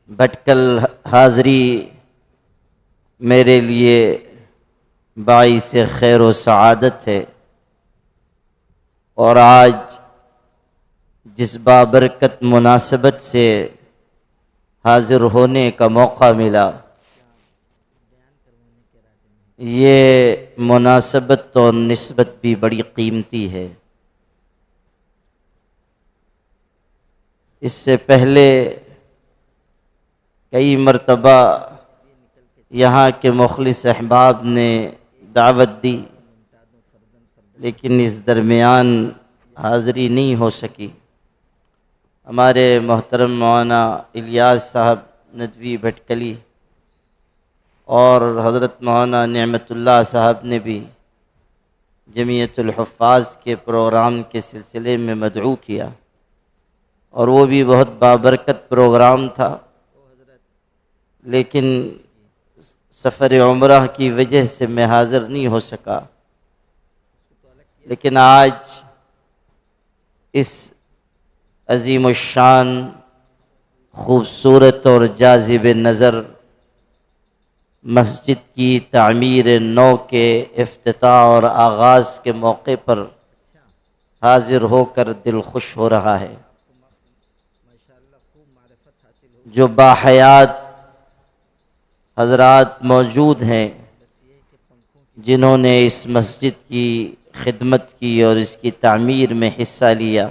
بھٹکل حاضری میرے لیے باعث خیر و سعادت ہے، اور آج جس بابرکت مناسبت سے حاضر ہونے کا موقع ملا، یہ مناسبت اور نسبت بھی بڑی قیمتی ہے۔ اس سے پہلے کئی مرتبہ یہاں کے مخلص احباب نے دعوت دی، لیکن اس درمیان حاضری نہیں ہو سکی۔ ہمارے محترم مولانا الیاس صاحب ندوی بھٹکلی اور حضرت مولانا نعمت اللہ صاحب نے بھی جمعیت الحفاظ کے پروگرام کے سلسلے میں مدعو کیا، اور وہ بھی بہت بابرکت پروگرام تھا، لیکن سفر عمرہ کی وجہ سے میں حاضر نہیں ہو سکا۔ لیکن آج اس عظیم الشان، خوبصورت اور جاذب نظر مسجد کی تعمیر نو کے افتتاح اور آغاز کے موقع پر حاضر ہو کر دل خوش ہو رہا ہے۔ جو باحیات حضرات موجود ہیں جنہوں نے اس مسجد کی خدمت کی اور اس کی تعمیر میں حصہ لیا،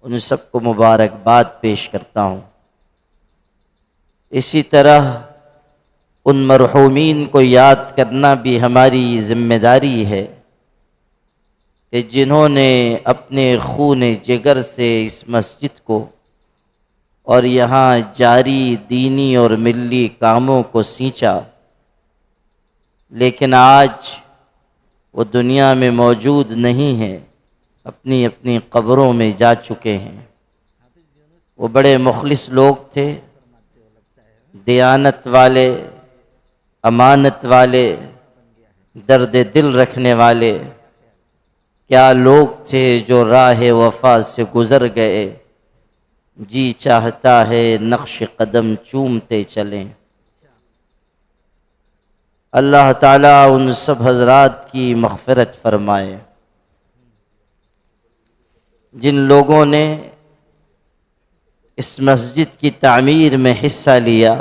ان سب کو مبارکباد پیش کرتا ہوں۔ اسی طرح ان مرحومین کو یاد کرنا بھی ہماری ذمہ داری ہے کہ جنہوں نے اپنے خون جگر سے اس مسجد کو اور یہاں جاری دینی اور ملی کاموں کو سینچا، لیکن آج وہ دنیا میں موجود نہیں ہیں، اپنی اپنی قبروں میں جا چکے ہیں۔ وہ بڑے مخلص لوگ تھے، دیانت والے، امانت والے، درد دل رکھنے والے۔ کیا لوگ تھے جو راہ وفا سے گزر گئے، جی چاہتا ہے نقش قدم چومتے چلیں۔ اللہ تعالیٰ ان سب حضرات کی مغفرت فرمائے۔ جن لوگوں نے اس مسجد کی تعمیر میں حصہ لیا،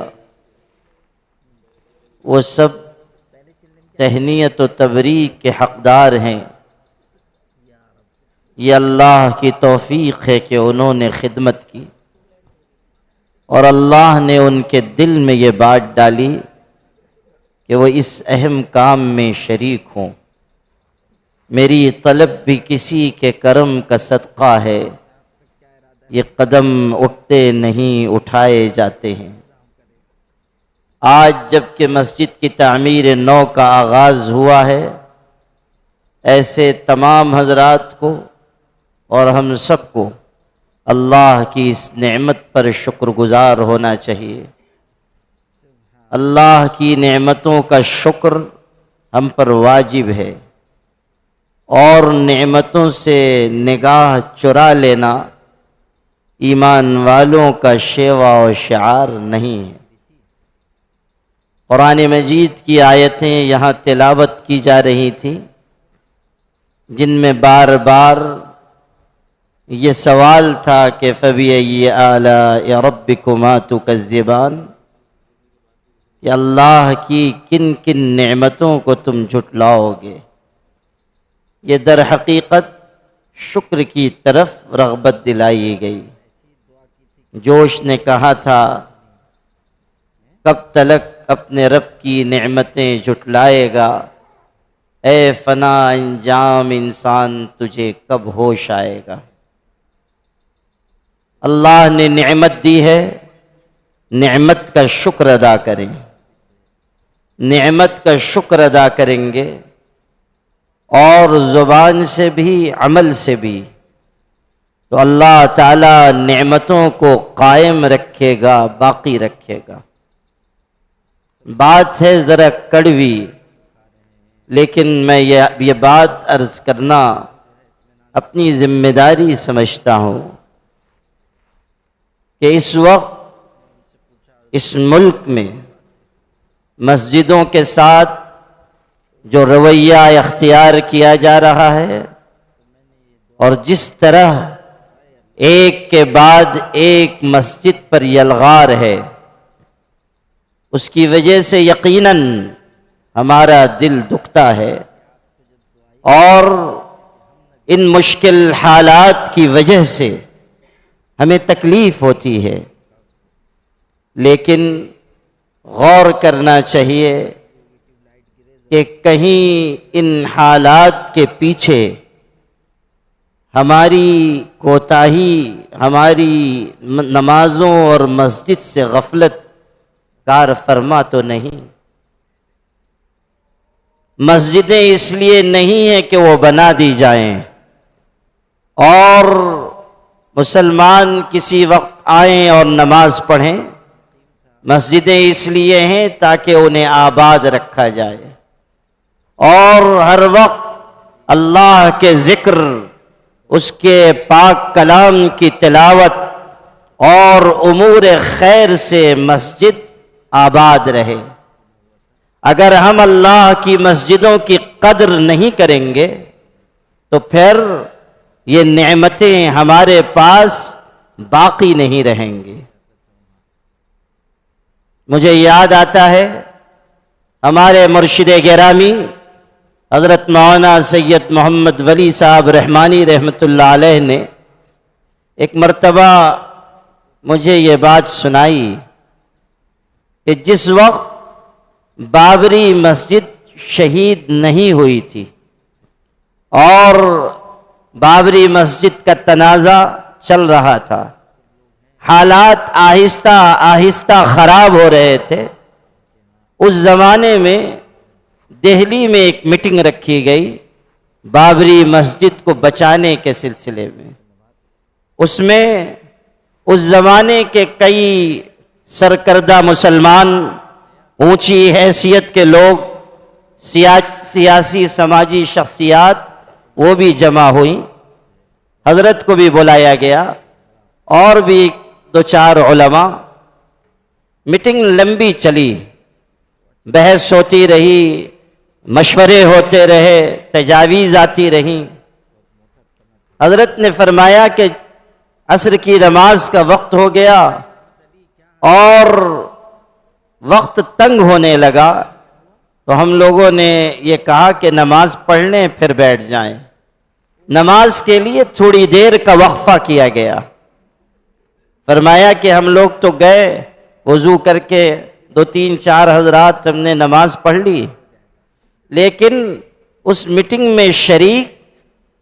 وہ سب تہنیت و تبریک کے حقدار ہیں۔ یہ اللہ کی توفیق ہے کہ انہوں نے خدمت کی، اور اللہ نے ان کے دل میں یہ بات ڈالی کہ وہ اس اہم کام میں شریک ہوں۔ میری طلب بھی کسی کے کرم کا صدقہ ہے، یہ قدم اٹھتے نہیں اٹھائے جاتے ہیں۔ آج جب کہ مسجد کی تعمیر نو کا آغاز ہوا ہے، ایسے تمام حضرات کو اور ہم سب کو اللہ کی اس نعمت پر شکر گزار ہونا چاہیے۔ اللہ کی نعمتوں کا شکر ہم پر واجب ہے، اور نعمتوں سے نگاہ چرا لینا ایمان والوں کا شیوا و شعار نہیں ہے۔ قرآن مجید کی آیتیں یہاں تلاوت کی جا رہی تھیں، جن میں بار بار یہ سوال تھا کہ فَبِأَيِّ آلَاءِ رَبِّكُمَا تُكَذِّبَانِ، کہ اللہ کی کن کن نعمتوں کو تم جھٹلاؤ گے۔ یہ در حقیقت شکر کی طرف رغبت دلائی گئی۔ جوش نے کہا تھا، کب تلک اپنے رب کی نعمتیں جھٹلائے گا، اے فنا انجام انسان تجھے کب ہوش آئے گا۔ اللہ نے نعمت دی ہے، نعمت کا شکر ادا کریں۔ نعمت کا شکر ادا کریں گے، اور زبان سے بھی عمل سے بھی، تو اللہ تعالیٰ نعمتوں کو قائم رکھے گا، باقی رکھے گا۔ بات ہے ذرا کڑوی، لیکن میں یہ بات عرض کرنا اپنی ذمہ داری سمجھتا ہوں کہ اس وقت اس ملک میں مسجدوں کے ساتھ جو رویہ اختیار کیا جا رہا ہے اور جس طرح ایک کے بعد ایک مسجد پر یلغار ہے، اس کی وجہ سے یقیناً ہمارا دل دکھتا ہے، اور ان مشکل حالات کی وجہ سے ہمیں تکلیف ہوتی ہے، لیکن غور کرنا چاہیے کہ کہیں ان حالات کے پیچھے ہماری کوتاہی، ہماری نمازوں اور مسجد سے غفلت کار فرما تو نہیں۔ مسجدیں اس لیے نہیں ہیں کہ وہ بنا دی جائیں اور مسلمان کسی وقت آئیں اور نماز پڑھیں، مسجدیں اس لیے ہیں تاکہ انہیں آباد رکھا جائے اور ہر وقت اللہ کے ذکر، اس کے پاک کلام کی تلاوت اور امور خیر سے مسجد آباد رہے۔ اگر ہم اللہ کی مسجدوں کی قدر نہیں کریں گے تو پھر یہ نعمتیں ہمارے پاس باقی نہیں رہیں گی۔ مجھے یاد آتا ہے ہمارے مرشد گرامی حضرت مولانا سید محمد ولی صاحب رحمانی رحمۃ اللہ علیہ نے ایک مرتبہ مجھے یہ بات سنائی کہ جس وقت بابری مسجد شہید نہیں ہوئی تھی اور بابری مسجد کا تنازع چل رہا تھا، حالات آہستہ آہستہ خراب ہو رہے تھے، اس زمانے میں دہلی میں ایک میٹنگ رکھی گئی بابری مسجد کو بچانے کے سلسلے میں۔ اس میں اس زمانے کے کئی سرکردہ مسلمان، اونچی حیثیت کے لوگ، سیاسی سماجی شخصیات وہ بھی جمع ہوئیں، حضرت کو بھی بلایا گیا اور بھی دو چار علماء۔ میٹنگ لمبی چلی، بحث ہوتی رہی، مشورے ہوتے رہے، تجاویز آتی رہیں۔ حضرت نے فرمایا کہ عصر کی نماز کا وقت ہو گیا اور وقت تنگ ہونے لگا، تو ہم لوگوں نے یہ کہا کہ نماز پڑھ لیں پھر بیٹھ جائیں۔ نماز کے لیے تھوڑی دیر کا وقفہ کیا گیا۔ فرمایا کہ ہم لوگ تو گئے، وضو کر کے 2-3-4 حضرات ہم نے نماز پڑھ لی، لیکن اس میٹنگ میں شریک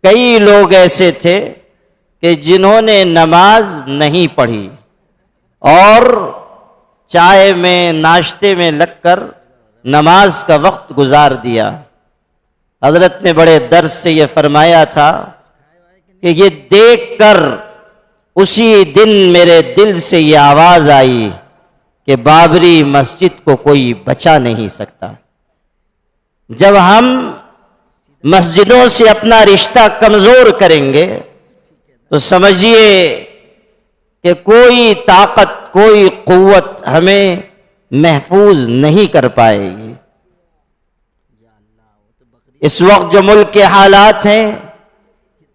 کئی لوگ ایسے تھے کہ جنہوں نے نماز نہیں پڑھی اور چائے میں، ناشتے میں لگ کر نماز کا وقت گزار دیا۔ حضرت نے بڑے درد سے یہ فرمایا تھا کہ یہ دیکھ کر اسی دن میرے دل سے یہ آواز آئی کہ بابری مسجد کو کوئی بچا نہیں سکتا۔ جب ہم مسجدوں سے اپنا رشتہ کمزور کریں گے تو سمجھیے کہ کوئی طاقت، کوئی قوت ہمیں محفوظ نہیں کر پائے گی۔ اس وقت جو ملک کے حالات ہیں،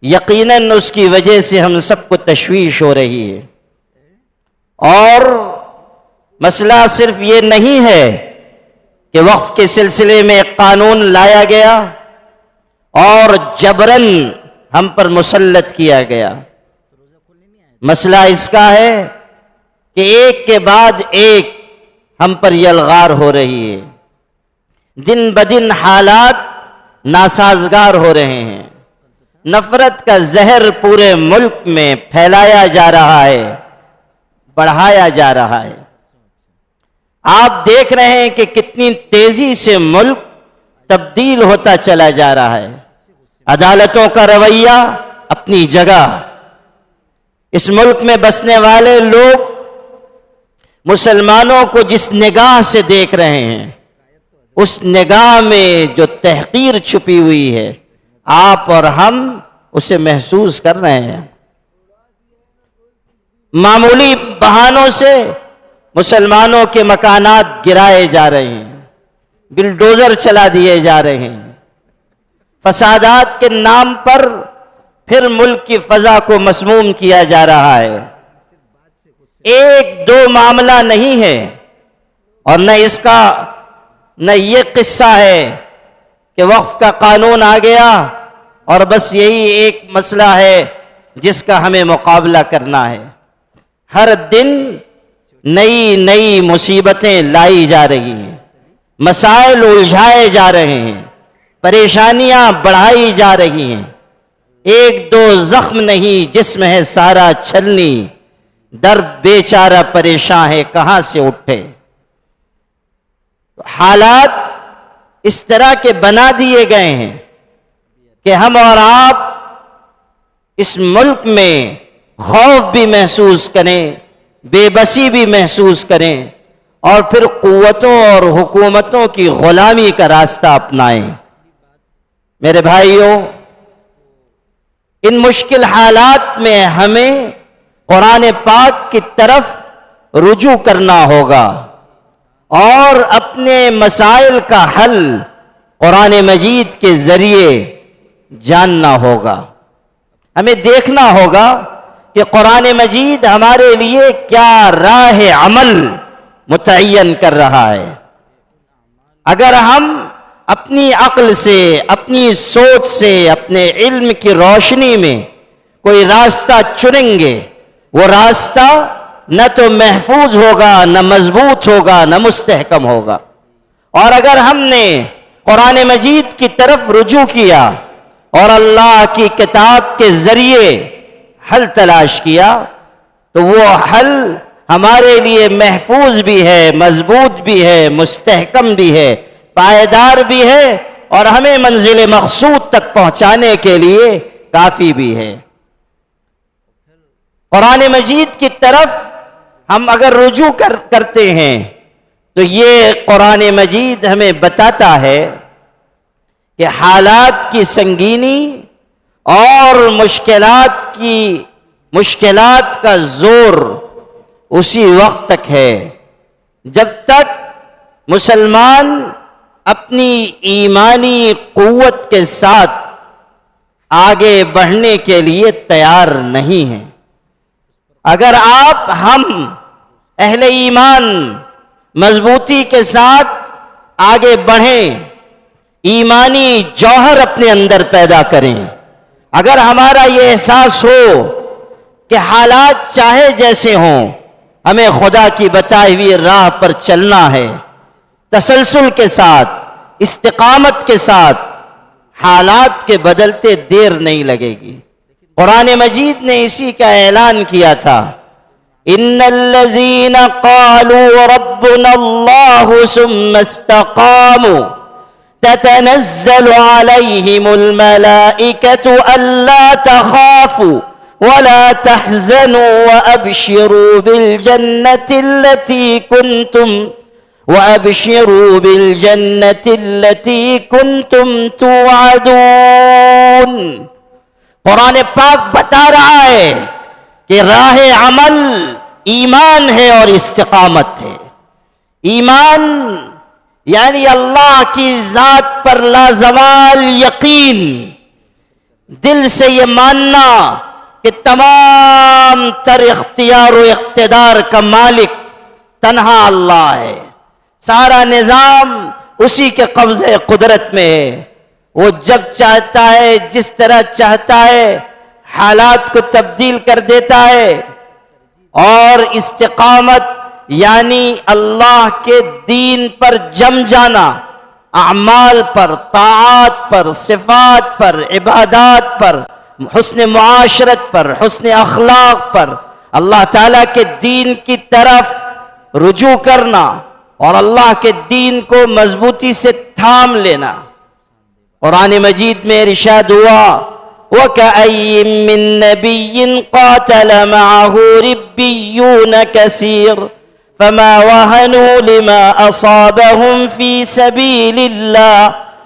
یقیناً اس کی وجہ سے ہم سب کو تشویش ہو رہی ہے، اور مسئلہ صرف یہ نہیں ہے کہ وقف کے سلسلے میں ایک قانون لایا گیا اور جبراً ہم پر مسلط کیا گیا۔ مسئلہ اس کا ہے کہ ایک کے بعد ایک ہم پر یلغار ہو رہی ہے، دن بدن حالات ناسازگار ہو رہے ہیں، نفرت کا زہر پورے ملک میں پھیلایا جا رہا ہے، بڑھایا جا رہا ہے۔ آپ دیکھ رہے ہیں کہ کتنی تیزی سے ملک تبدیل ہوتا چلا جا رہا ہے۔ عدالتوں کا رویہ اپنی جگہ، اس ملک میں بسنے والے لوگ مسلمانوں کو جس نگاہ سے دیکھ رہے ہیں، اس نگاہ میں جو تحقیر چھپی ہوئی ہے آپ اور ہم اسے محسوس کر رہے ہیں۔ معمولی بہانوں سے مسلمانوں کے مکانات گرائے جا رہے ہیں، بلڈوزر چلا دیے جا رہے ہیں، فسادات کے نام پر پھر ملک کی فضا کو مسموم کیا جا رہا ہے۔ ایک دو معاملہ نہیں ہے، اور نہ یہ قصہ ہے کہ وقف کا قانون آ گیا اور بس یہی ایک مسئلہ ہے جس کا ہمیں مقابلہ کرنا ہے۔ ہر دن نئی نئی مصیبتیں لائی جا رہی ہیں، مسائل الجھائے جا رہے ہیں، پریشانیاں بڑھائی جا رہی ہیں۔ ایک دو زخم نہیں جسم ہے سارا چھلنی، درد بیچارہ پریشان ہے کہاں سے اٹھے۔ حالات اس طرح کے بنا دیے گئے ہیں کہ ہم اور آپ اس ملک میں خوف بھی محسوس کریں، بے بسی بھی محسوس کریں، اور پھر قوتوں اور حکومتوں کی غلامی کا راستہ اپنائیں۔ میرے بھائیوں، ان مشکل حالات میں ہمیں قرآن پاک کی طرف رجوع کرنا ہوگا اور اپنے مسائل کا حل قرآن مجید کے ذریعے جاننا ہوگا۔ ہمیں دیکھنا ہوگا کہ قرآن مجید ہمارے لیے کیا راہ عمل متعین کر رہا ہے۔ اگر ہم اپنی عقل سے، اپنی سوچ سے، اپنے علم کی روشنی میں کوئی راستہ چنیں گے، وہ راستہ نہ تو محفوظ ہوگا، نہ مضبوط ہوگا، نہ مستحکم ہوگا۔ اور اگر ہم نے قرآن مجید کی طرف رجوع کیا اور اللہ کی کتاب کے ذریعے حل تلاش کیا تو وہ حل ہمارے لیے محفوظ بھی ہے، مضبوط بھی ہے، مستحکم بھی ہے، پائیدار بھی ہے، اور ہمیں منزل مقصود تک پہنچانے کے لیے کافی بھی ہے۔ قرآن مجید کی طرف ہم اگر رجوع کرتے ہیں تو یہ قرآن مجید ہمیں بتاتا ہے کہ حالات کی سنگینی اور مشکلات کا زور اسی وقت تک ہے جب تک مسلمان اپنی ایمانی قوت کے ساتھ آگے بڑھنے کے لیے تیار نہیں ہیں۔ اگر ہم اہل ایمان مضبوطی کے ساتھ آگے بڑھیں، ایمانی جوہر اپنے اندر پیدا کریں، اگر ہمارا یہ احساس ہو کہ حالات چاہے جیسے ہوں ہمیں خدا کی بتائی ہوئی راہ پر چلنا ہے، تسلسل کے ساتھ، استقامت کے ساتھ، حالات کے بدلتے دیر نہیں لگے گی۔ قرآن مجید نے اسی کا اعلان کیا تھا، ان الذين قالوا ربنا الله ثم استقاموا تتنزل عليهم الملائكة ألا تخافوا ولا تحزنوا وأبشروا بالجنة التي كنتم توعدون۔ قرآن پاک بتا رہا ہے کہ راہ عمل ایمان ہے اور استقامت ہے۔ ایمان یعنی اللہ کی ذات پر لازوال یقین، دل سے یہ ماننا کہ تمام تر اختیار و اقتدار کا مالک تنہا اللہ ہے، سارا نظام اسی کے قبضے قدرت میں ہے، وہ جب چاہتا ہے، جس طرح چاہتا ہے حالات کو تبدیل کر دیتا ہے۔ اور استقامت یعنی اللہ کے دین پر جم جانا، اعمال پر، طاعات پر، صفات پر، عبادات پر، حسن معاشرت پر، حسن اخلاق پر، اللہ تعالیٰ کے دین کی طرف رجوع کرنا اور اللہ کے دین کو مضبوطی سے تھام لینا۔ قرآن مجید میں ارشاد ہوا، وَكَأَيٍّ مِّن نَّبِيٍّ قَاتَلَ مَعَهُ رِبِّيُّونَ كَثِيرٌ فما وهنوا لما أصابهم في سبيل الله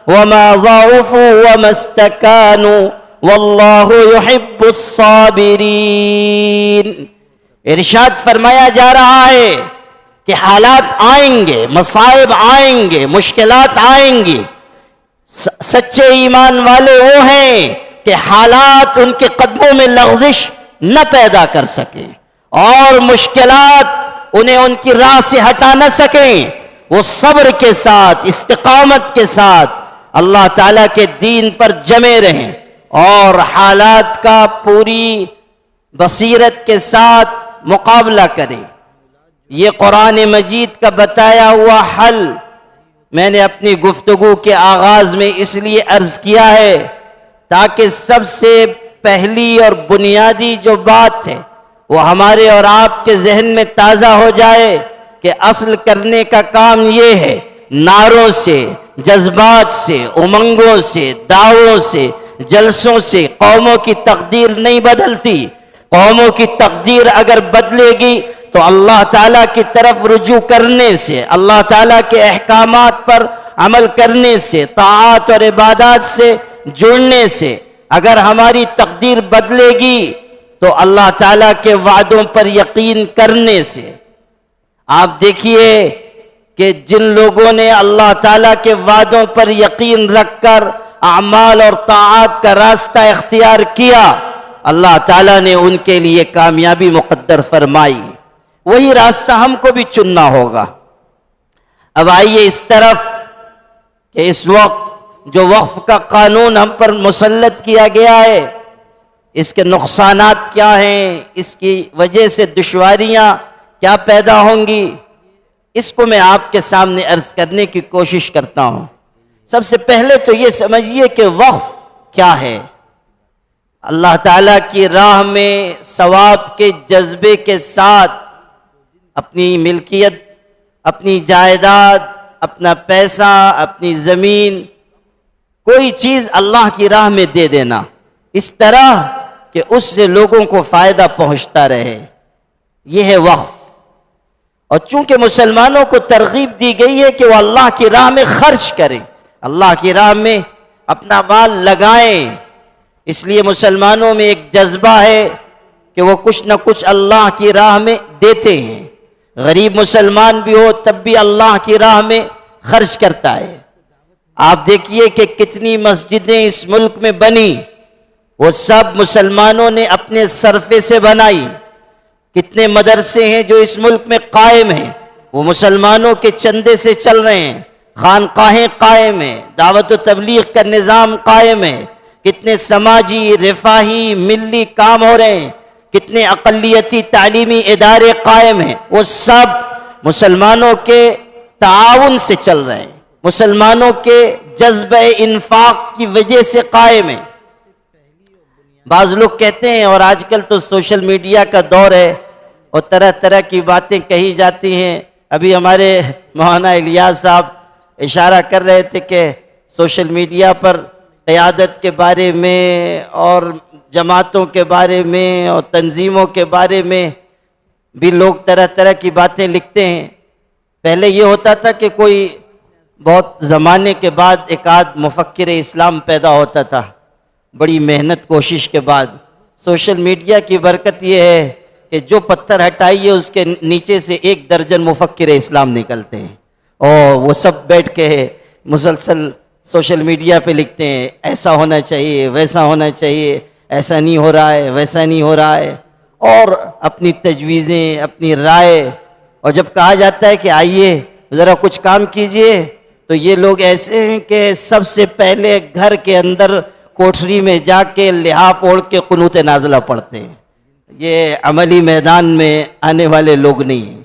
وما ضعفوا وما استكانوا واللہ يحب الصابرین۔ ارشاد فرمایا جا رہا ہے کہ حالات آئیں گے، مصائب آئیں گے، مشکلات آئیں گی، سچے ایمان والے وہ ہیں کہ حالات ان کے قدموں میں لغزش نہ پیدا کر سکیں اور مشکلات انہیں ان کی راہ سے ہٹا نہ سکیں، وہ صبر کے ساتھ، استقامت کے ساتھ اللہ تعالیٰ کے دین پر جمے رہیں اور حالات کا پوری بصیرت کے ساتھ مقابلہ کریں۔ یہ قرآن مجید کا بتایا ہوا حل میں نے اپنی گفتگو کے آغاز میں اس لیے عرض کیا ہے تاکہ سب سے پہلی اور بنیادی جو بات ہے وہ ہمارے اور آپ کے ذہن میں تازہ ہو جائے کہ اصل کرنے کا کام یہ ہے، نعروں سے، جذبات سے، امنگوں سے، دعووں سے، جلسوں سے قوموں کی تقدیر نہیں بدلتی۔ قوموں کی تقدیر اگر بدلے گی تو اللہ تعالیٰ کی طرف رجوع کرنے سے، اللہ تعالیٰ کے احکامات پر عمل کرنے سے، طاعات اور عبادات سے جڑنے سے اگر ہماری تقدیر بدلے گی تو اللہ تعالیٰ کے وعدوں پر یقین کرنے سے۔ آپ دیکھیے کہ جن لوگوں نے اللہ تعالیٰ کے وعدوں پر یقین رکھ کر اعمال اور طاعات کا راستہ اختیار کیا، اللہ تعالیٰ نے ان کے لیے کامیابی مقدر فرمائی۔ وہی راستہ ہم کو بھی چننا ہوگا۔ اب آئیے اس طرف کہ اس وقت جو وقف کا قانون ہم پر مسلط کیا گیا ہے، اس کے نقصانات کیا ہیں، اس کی وجہ سے دشواریاں کیا پیدا ہوں گی، اس کو میں آپ کے سامنے عرض کرنے کی کوشش کرتا ہوں۔ سب سے پہلے تو یہ سمجھیے کہ وقف کیا ہے۔ اللہ تعالیٰ کی راہ میں ثواب کے جذبے کے ساتھ اپنی ملکیت، اپنی جائیداد، اپنا پیسہ، اپنی زمین، کوئی چیز اللہ کی راہ میں دے دینا اس طرح کہ اس سے لوگوں کو فائدہ پہنچتا رہے، یہ ہے وقف۔ اور چونکہ مسلمانوں کو ترغیب دی گئی ہے کہ وہ اللہ کی راہ میں خرچ کریں، اللہ کی راہ میں اپنا مال لگائیں، اس لیے مسلمانوں میں ایک جذبہ ہے کہ وہ کچھ نہ کچھ اللہ کی راہ میں دیتے ہیں۔ غریب مسلمان بھی ہو تب بھی اللہ کی راہ میں خرچ کرتا ہے۔ آپ دیکھیے کہ کتنی مسجدیں اس ملک میں بنی، وہ سب مسلمانوں نے اپنے صرفے سے بنائی۔ کتنے مدرسے ہیں جو اس ملک میں قائم ہیں، وہ مسلمانوں کے چندے سے چل رہے ہیں۔ خانقاہیں قائم ہیں، دعوت و تبلیغ کا نظام قائم ہے، کتنے سماجی، رفاہی، ملی کام ہو رہے ہیں، کتنے اقلیتی تعلیمی ادارے قائم ہیں، وہ سب مسلمانوں کے تعاون سے چل رہے ہیں، مسلمانوں کے جذبہ انفاق کی وجہ سے قائم ہیں۔ بعض لوگ کہتے ہیں، اور آج کل تو سوشل میڈیا کا دور ہے اور طرح طرح کی باتیں کہی جاتی ہیں۔ ابھی ہمارے مولانا الیاس صاحب اشارہ کر رہے تھے کہ سوشل میڈیا پر قیادت کے بارے میں اور جماعتوں کے بارے میں اور تنظیموں کے بارے میں بھی لوگ طرح طرح کی باتیں لکھتے ہیں۔ پہلے یہ ہوتا تھا کہ کوئی بہت زمانے کے بعد ایک آدھ مفکر اسلام پیدا ہوتا تھا، بڑی محنت کوشش کے بعد۔ سوشل میڈیا کی برکت یہ ہے کہ جو پتھر ہٹائیے اس کے نیچے سے 1 درجن مفکر اسلام نکلتے ہیں، اور وہ سب بیٹھ کے مسلسل سوشل میڈیا پہ لکھتے ہیں ایسا ہونا چاہیے، ویسا ہونا چاہیے، ایسا نہیں ہو رہا ہے، ویسا نہیں ہو رہا ہے، اور اپنی تجویزیں، اپنی رائے۔ اور جب کہا جاتا ہے کہ آئیے ذرا کچھ کام کیجئے تو یہ لوگ ایسے ہیں کہ سب سے پہلے گھر کے اندر کوٹھری میں جا کے لحاف اوڑھ کے قنوت نازلہ پڑھتے ہیں۔ یہ عملی میدان میں آنے والے لوگ نہیں ہیں۔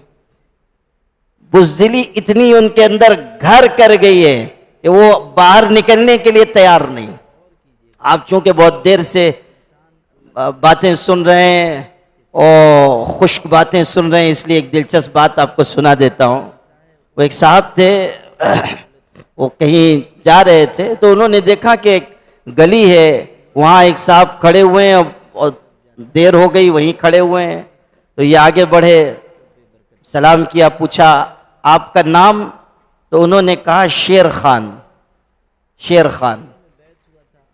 بزدلی اتنی ان کے اندر گھر کر گئی ہے کہ وہ باہر نکلنے کے لیے تیار نہیں۔ آپ چونکہ بہت دیر سے باتیں سن رہے ہیں اور خشک باتیں سن رہے ہیں، اس لیے ایک دلچسپ بات آپ کو سنا دیتا ہوں۔ وہ ایک صاحب تھے، وہ کہیں جا رہے تھے تو انہوں نے دیکھا کہ ایک گلی ہے، وہاں ایک صاحب کھڑے ہوئے ہیں اور دیر ہو گئی، وہیں کھڑے ہوئے ہیں۔ تو یہ آگے بڑھے سلام کیا، پوچھا آپ کا نام؟ تو انہوں نے کہا شیر خان۔ شیر خان،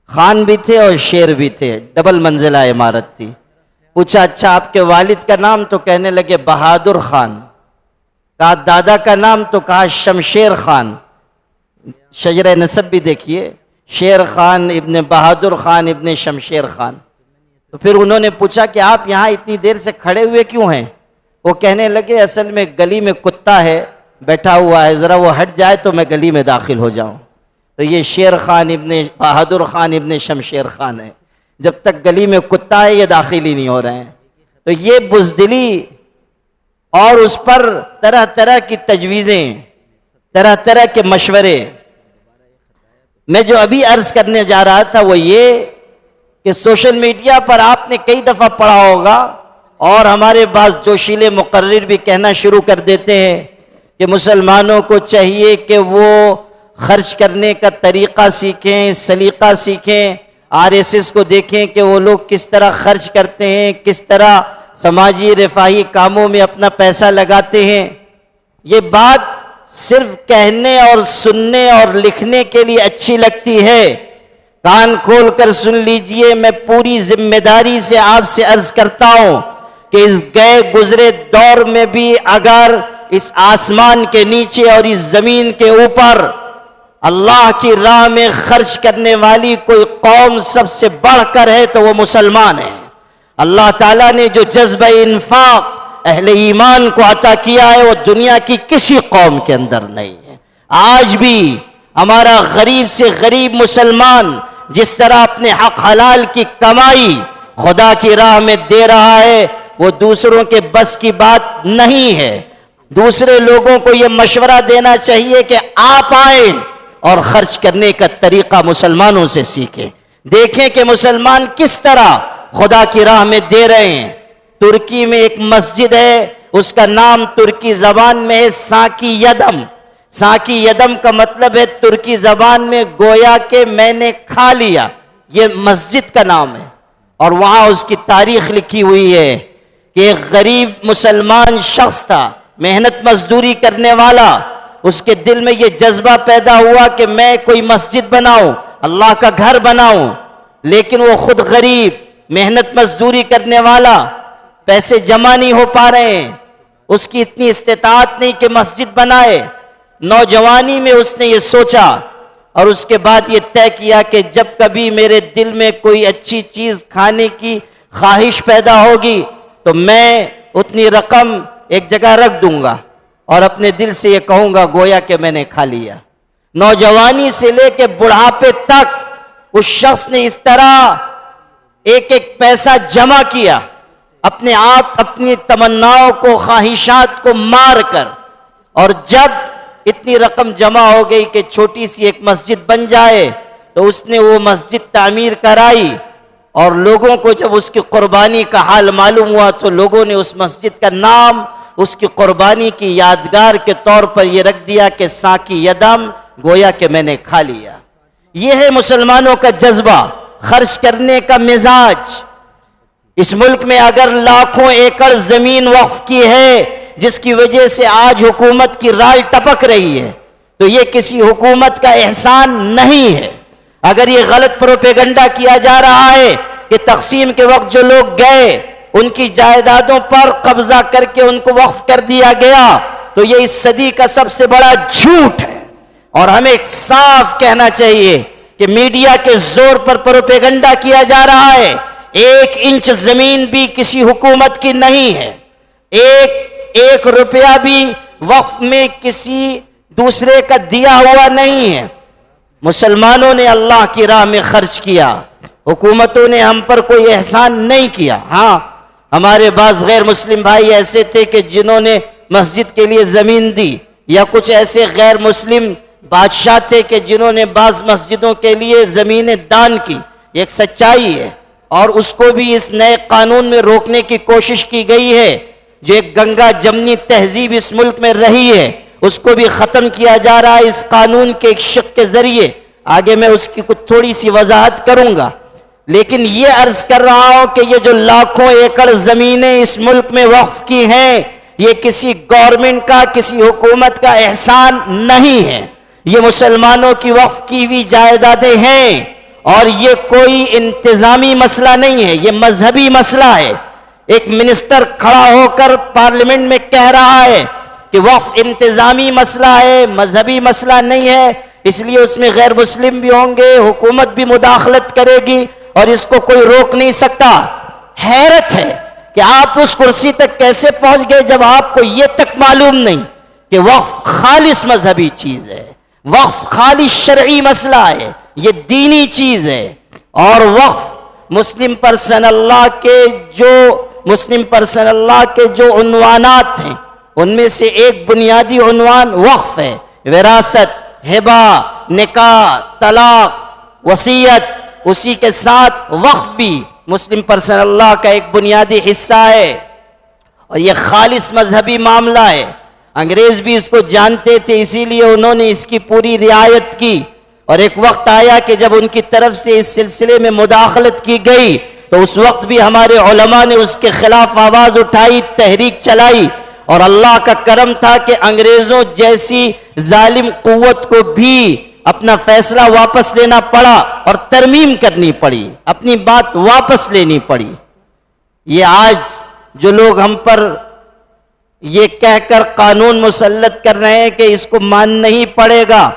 خان بھی تھے اور شیر بھی تھے، ڈبل منزلہ عمارت تھی۔ پوچھا اچھا آپ کے والد کا نام؟ تو کہنے لگے بہادر خان۔ کہا دادا کا نام؟ تو کہا شمشیر خان۔ شجرہ نسب بھی دیکھیے، شیر خان ابن بہادر خان ابن شمشیر خان۔ تو پھر انہوں نے پوچھا کہ آپ یہاں اتنی دیر سے کھڑے ہوئے کیوں ہیں؟ وہ کہنے لگے اصل میں گلی میں کتا ہے بیٹھا ہوا ہے، ذرا وہ ہٹ جائے تو میں گلی میں داخل ہو جاؤں۔ تو یہ شیر خان ابن بہادر خان ابن شمشیر خان ہے، جب تک گلی میں کتا ہے یہ داخل ہی نہیں ہو رہے ہیں۔ تو یہ بزدلی اور اس پر طرح طرح کی تجویزیں، طرح طرح کے مشورے۔ میں جو ابھی عرض کرنے جا رہا تھا وہ یہ کہ سوشل میڈیا پر آپ نے کئی دفعہ پڑھا ہوگا، اور ہمارے بعض جوشیلے مقرر بھی کہنا شروع کر دیتے ہیں کہ مسلمانوں کو چاہیے کہ وہ خرچ کرنے کا طریقہ سیکھیں، سلیقہ سیکھیں، RSS کو دیکھیں کہ وہ لوگ کس طرح خرچ کرتے ہیں، کس طرح سماجی رفاہی کاموں میں اپنا پیسہ لگاتے ہیں۔ یہ بات صرف کہنے اور سننے اور لکھنے کے لیے اچھی لگتی ہے، کان کھول کر سن لیجئے۔ میں پوری ذمہ داری سے آپ سے عرض کرتا ہوں کہ اس گئے گزرے دور میں بھی اگر اس آسمان کے نیچے اور اس زمین کے اوپر اللہ کی راہ میں خرچ کرنے والی کوئی قوم سب سے بڑھ کر ہے تو وہ مسلمان ہیں۔ اللہ تعالیٰ نے جو جذبہ انفاق اہل ایمان کو عطا کیا ہے وہ دنیا کی کسی قوم کے اندر نہیں ہے۔ آج بھی ہمارا غریب سے غریب مسلمان جس طرح اپنے حق حلال کی کمائی خدا کی راہ میں دے رہا ہے، وہ دوسروں کے بس کی بات نہیں ہے۔ دوسرے لوگوں کو یہ مشورہ دینا چاہیے کہ آپ آئیں اور خرچ کرنے کا طریقہ مسلمانوں سے سیکھیں، دیکھیں کہ مسلمان کس طرح خدا کی راہ میں دے رہے ہیں۔ ترکی میں ایک مسجد ہے، اس کا نام ترکی زبان میں ہے ساکی یدم۔ ساکی یدم کا مطلب ہے ترکی زبان میں گویا کہ میں نے کھا لیا، یہ مسجد کا نام ہے۔ اور وہاں اس کی تاریخ لکھی ہوئی ہے کہ ایک غریب مسلمان شخص تھا، محنت مزدوری کرنے والا، اس کے دل میں یہ جذبہ پیدا ہوا کہ میں کوئی مسجد بناؤں، اللہ کا گھر بناؤں، لیکن وہ خود غریب، محنت مزدوری کرنے والا، پیسے جمع نہیں ہو پا رہے ہیں، اس کی اتنی استطاعت نہیں کہ مسجد بنائے۔ نوجوانی میں اس نے یہ سوچا اور اس کے بعد یہ طے کیا کہ جب کبھی میرے دل میں کوئی اچھی چیز کھانے کی خواہش پیدا ہوگی تو میں اتنی رقم ایک جگہ رکھ دوں گا اور اپنے دل سے یہ کہوں گا گویا کہ میں نے کھا لیا۔ نوجوانی سے لے کے بڑھاپے تک اس شخص نے اس طرح ایک ایک پیسہ جمع کیا، اپنے آپ اپنی تمناؤں کو، خواہشات کو مار کر، اور جب اتنی رقم جمع ہو گئی کہ چھوٹی سی ایک مسجد بن جائے تو اس نے وہ مسجد تعمیر کرائی، اور لوگوں کو جب اس کی قربانی کا حال معلوم ہوا تو لوگوں نے اس مسجد کا نام اس کی قربانی کی یادگار کے طور پر یہ رکھ دیا کہ ساکی یدم، گویا کہ میں نے کھا لیا۔ یہ ہے مسلمانوں کا جذبہ، خرچ کرنے کا مزاج۔ اس ملک میں اگر لاکھوں ایکڑ زمین وقف کی ہے جس کی وجہ سے آج حکومت کی رال ٹپک رہی ہے تو یہ کسی حکومت کا احسان نہیں ہے۔ اگر یہ غلط پروپیگنڈا کیا جا رہا ہے کہ تقسیم کے وقت جو لوگ گئے ان کی جائیدادوں پر قبضہ کر کے ان کو وقف کر دیا گیا تو یہ اس صدی کا سب سے بڑا جھوٹ ہے، اور ہمیں صاف کہنا چاہیے کہ میڈیا کے زور پر پروپیگنڈا کیا جا رہا ہے۔ 1 انچ زمین بھی کسی حکومت کی نہیں ہے، ایک روپیہ بھی وقف میں کسی دوسرے کا دیا ہوا نہیں ہے۔ مسلمانوں نے اللہ کی راہ میں خرچ کیا، حکومتوں نے ہم پر کوئی احسان نہیں کیا۔ ہاں، ہمارے بعض غیر مسلم بھائی ایسے تھے کہ جنہوں نے مسجد کے لیے زمین دی، یا کچھ ایسے غیر مسلم بادشاہ تھے کہ جنہوں نے بعض مسجدوں کے لیے زمینیں دان کی، یہ ایک سچائی ہے، اور اس کو بھی اس نئے قانون میں روکنے کی کوشش کی گئی ہے۔ جو ایک گنگا جمنی تہذیب اس ملک میں رہی ہے اس کو بھی ختم کیا جا رہا ہے اس قانون کے ایک شق کے ذریعے۔ آگے میں اس کی کچھ تھوڑی سی وضاحت کروں گا، لیکن یہ عرض کر رہا ہوں کہ یہ جو لاکھوں ایکڑ زمینیں اس ملک میں وقف کی ہیں یہ کسی گورنمنٹ کا، کسی حکومت کا احسان نہیں ہے، یہ مسلمانوں کی وقف کی ہوئی جائیدادیں ہیں، اور یہ کوئی انتظامی مسئلہ نہیں ہے، یہ مذہبی مسئلہ ہے۔ ایک منسٹر کھڑا ہو کر پارلیمنٹ میں کہہ رہا ہے کہ وقف انتظامی مسئلہ ہے، مذہبی مسئلہ نہیں ہے، اس لیے اس میں غیر مسلم بھی ہوں گے، حکومت بھی مداخلت کرے گی اور اس کو کوئی روک نہیں سکتا۔ حیرت ہے کہ آپ اس کرسی تک کیسے پہنچ گئے جب آپ کو یہ تک معلوم نہیں کہ وقف خالص مذہبی چیز ہے، وقف خالص شرعی مسئلہ ہے، یہ دینی چیز ہے۔ اور وقف مسلم پرسن اللہ کے جو عنوانات ہیں ان میں سے ایک بنیادی عنوان وقف ہے۔ وراثت، ہبہ، نکاح، طلاق، وصیت، اسی کے ساتھ وقف بھی مسلم پرسن اللہ کا ایک بنیادی حصہ ہے، اور یہ خالص مذہبی معاملہ ہے۔ انگریز بھی اس کو جانتے تھے، اسی لیے انہوں نے اس کی پوری رعایت کی، اور ایک وقت آیا کہ جب ان کی طرف سے اس سلسلے میں مداخلت کی گئی تو اس وقت بھی ہمارے علماء نے اس کے خلاف آواز اٹھائی، تحریک چلائی، اور اللہ کا کرم تھا کہ انگریزوں جیسی ظالم قوت کو بھی اپنا فیصلہ واپس لینا پڑا اور ترمیم کرنی پڑی، اپنی بات واپس لینی پڑی۔ یہ آج جو لوگ ہم پر یہ کہہ کر قانون مسلط کر رہے ہیں کہ اس کو ماننا ہی پڑے گا،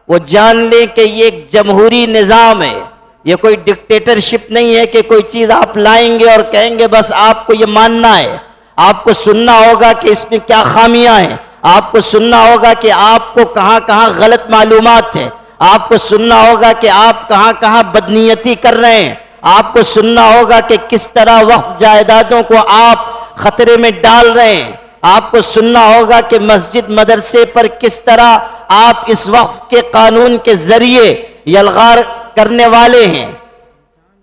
وہ جان لیں کہ یہ ایک جمہوری نظام ہے، یہ کوئی ڈکٹیٹرشپ نہیں ہے کہ کوئی چیز آپ لائیں گے اور کہیں گے بس آپ کو یہ ماننا ہے۔ آپ کو سننا ہوگا کہ اس میں کیا خامیاں ہیں، آپ کو سننا ہوگا کہ آپ کو کہاں کہاں غلط معلومات ہیں، آپ کو سننا ہوگا کہ آپ کہاں کہاں بدنیتی کر رہے ہیں، آپ کو سننا ہوگا کہ کس طرح وقف جائیدادوں کو آپ خطرے میں ڈال رہے ہیں، آپ کو سننا ہوگا کہ مسجد مدرسے پر کس طرح آپ اس وقف کے قانون کے ذریعے یلغار کرنے والے ہیں۔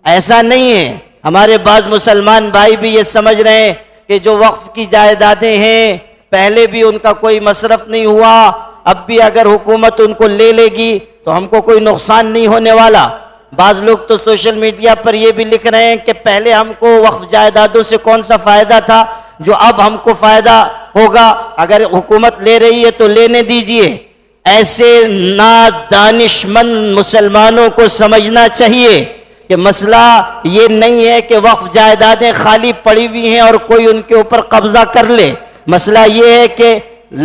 ایسا نہیں ہے، ہمارے بعض مسلمان بھائی بھی یہ سمجھ رہے ہیں کہ جو وقف کی جائیدادیں ہیں پہلے بھی ان کا کوئی مصرف نہیں ہوا، اب بھی اگر حکومت ان کو لے لے گی تو ہم کو کوئی نقصان نہیں ہونے والا۔ بعض لوگ تو سوشل میڈیا پر یہ بھی لکھ رہے ہیں کہ پہلے ہم کو وقف جائیدادوں سے کون سا فائدہ تھا جو اب ہم کو فائدہ ہوگا، اگر حکومت لے رہی ہے تو لینے دیجئے۔ ایسے نادانشمند مسلمانوں کو سمجھنا چاہیے کہ مسئلہ یہ نہیں ہے کہ وقف جائیدادیں خالی پڑی ہوئی ہیں اور کوئی ان کے اوپر قبضہ کر لے، مسئلہ یہ ہے کہ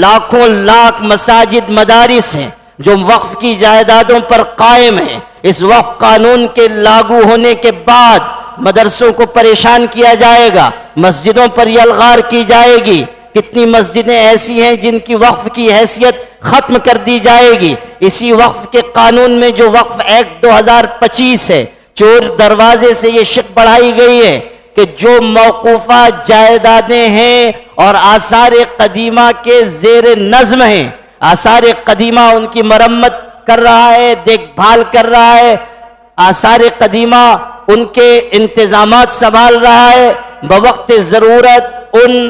لاکھوں لاکھ مساجد مدارس ہیں جو وقف کی جائیدادوں پر قائم ہیں۔ اس وقف قانون کے لاگو ہونے کے بعد مدرسوں کو پریشان کیا جائے گا، مسجدوں پر یلغار کی جائے گی۔ کتنی مسجدیں ایسی ہیں جن کی وقف کی حیثیت ختم کر دی جائے گی۔ اسی وقف کے قانون میں جو وقف ایکٹ 2025 ہے، چور دروازے سے یہ شک بڑھائی گئی ہے کہ جو موقوفہ جائیدادیں ہیں اور آثار قدیمہ کے زیر نظم ہیں، آثار قدیمہ ان کی مرمت کر رہا ہے، دیکھ بھال کر رہا ہے، آثار قدیمہ ان کے انتظامات سنبھال رہا ہے، بوقت ضرورت ان